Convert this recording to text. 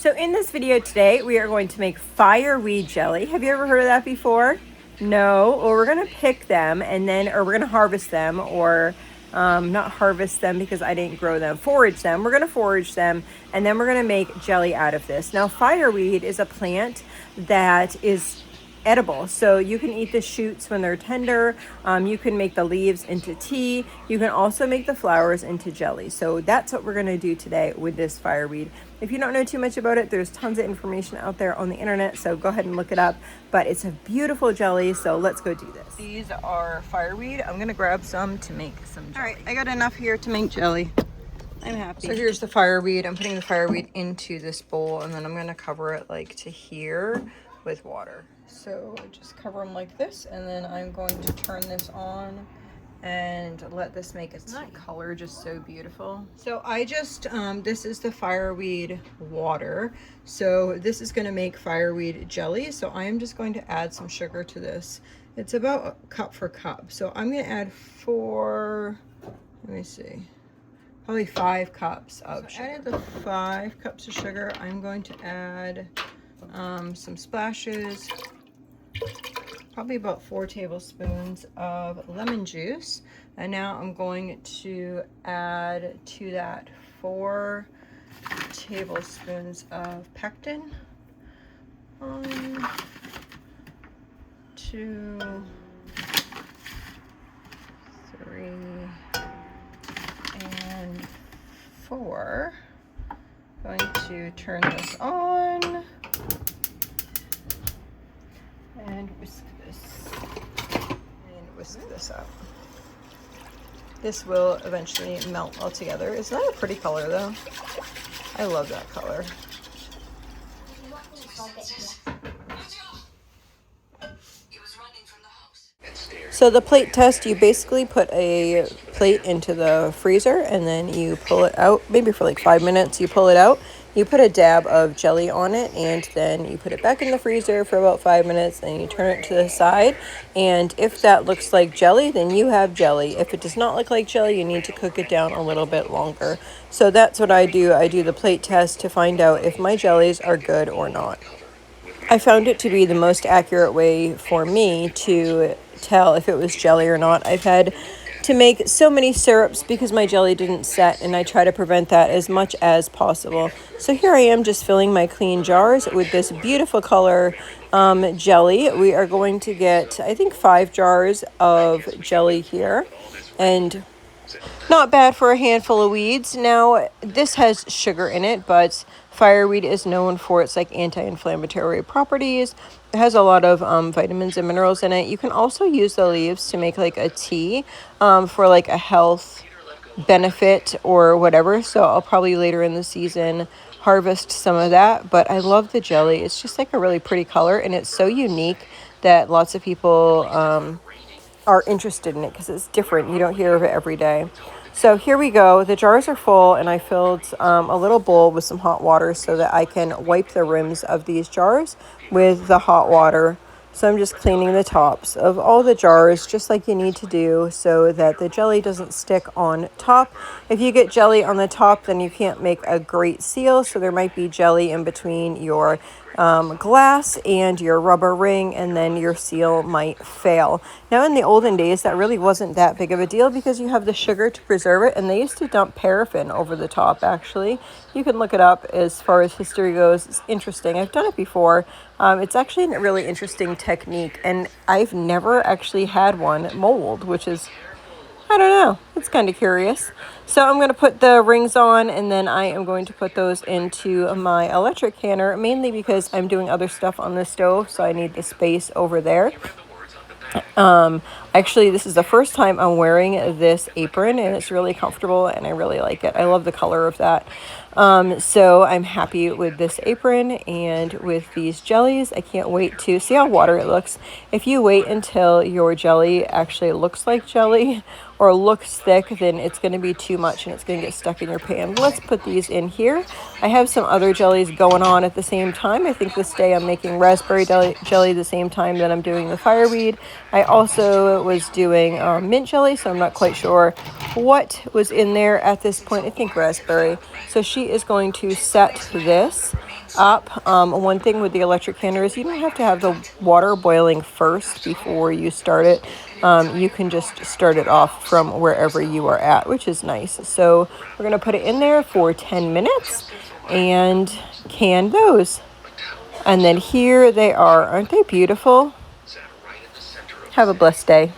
So in this video today, we are going to make fireweed jelly. Have you ever heard of that before? No? Well, we're gonna pick them and then, or we're gonna harvest them, or not harvest them because I didn't grow them, forage them. We're gonna forage them and then we're gonna make jelly out of this. Now, fireweed is a plant that is edible, so you can eat the shoots when they're tender. You can make the leaves into tea. You can also make the flowers into jelly. So that's what we're going to do today with this fireweed. If you don't know too much about it, there's tons of information out there on the internet, so go ahead and look it up. But it's a beautiful jelly, so let's go do this. These are fireweed. I'm going to grab some to make some jelly. All right, I got enough here to make jelly. I'm happy. So here's the fireweed. I'm putting the fireweed into this bowl, and then I'm going to cover it like to here with water. So just cover them like this, and then I'm going to turn this on and let this make its color just so beautiful. So I just, this is the fireweed water. So this is going to make fireweed jelly. So I am just going to add some sugar to this. It's about a cup for cup. So I'm going to add let me see, probably 5 cups of sugar. I added the 5 cups of sugar. I'm going to add some splashes, probably about 4 tablespoons of lemon juice. And now I'm going to add to that 4 tablespoons of pectin. 1, 2, 3, and 4. Going to turn this on and whisk this up. This will eventually melt all together. Isn't that a pretty color though? I love that color. So the plate test, you basically put a plate into the freezer and then you pull it out, maybe for like 5 minutes. You pull it out, you put a dab of jelly on it, and then you put it back in the freezer for about 5 minutes, and you turn it to the side. And if that looks like jelly, then you have jelly. If it does not look like jelly, you need to cook it down a little bit longer. So that's what I do. I do the plate test to find out if my jellies are good or not. I found it to be the most accurate way for me to tell if it was jelly or not. I've had to make so many syrups because my jelly didn't set, and I try to prevent that as much as possible. So here I am just filling my clean jars with this beautiful color jelly. We are going to get, I think, 5 jars of jelly here, and not bad for a handful of weeds. Now, this has sugar in it, but fireweed is known for its like anti-inflammatory properties. It has a lot of vitamins and minerals in it. You can also use the leaves to make like a tea for like a health benefit or whatever. So I'll probably later in the season harvest some of that. But I love the jelly. It's just like a really pretty color, and it's so unique that lots of people are interested in it because it's different. You don't hear of it every day. So here we go. The jars are full, and I filled a little bowl with some hot water so that I can wipe the rims of these jars with the hot water. So I'm just cleaning the tops of all the jars, just like you need to do, so that the jelly doesn't stick on top. If you get jelly on the top, then you can't make a great seal. So there might be jelly in between your glass and your rubber ring, and then your seal might fail. Now, in the olden days, that really wasn't that big of a deal because you have the sugar to preserve it, and they used to dump paraffin over the top. Actually, you can look it up as far as history goes. It's interesting. I've done it before. It's actually a really interesting technique, and I've never actually had one mold, which is, I don't know, it's kind of curious. So I'm going to put the rings on, and then I am going to put those into my electric canner, mainly because I'm doing other stuff on the stove, so I need the space over there. Actually, this is the first time I'm wearing this apron, and it's really comfortable, and I really like it. I love the color of that. So I'm happy with this apron and with these jellies. I can't wait to see how watery it looks. If you wait until your jelly actually looks like jelly or looks thick, then it's going to be too much and it's going to get stuck in your pan. Let's put these in here. I have some other jellies going on at the same time. I think this day I'm making raspberry jelly the same time that I'm doing the fireweed. I also was doing mint jelly, so I'm not quite sure what was in there at this point. I think raspberry. So she is going to set this up. One thing with the electric canner is you don't have to have the water boiling first before you start it. You can just start it off from wherever you are at, which is nice. So we're going to put it in there for 10 minutes and can those. And then here they are. Aren't they beautiful? Have a blessed day.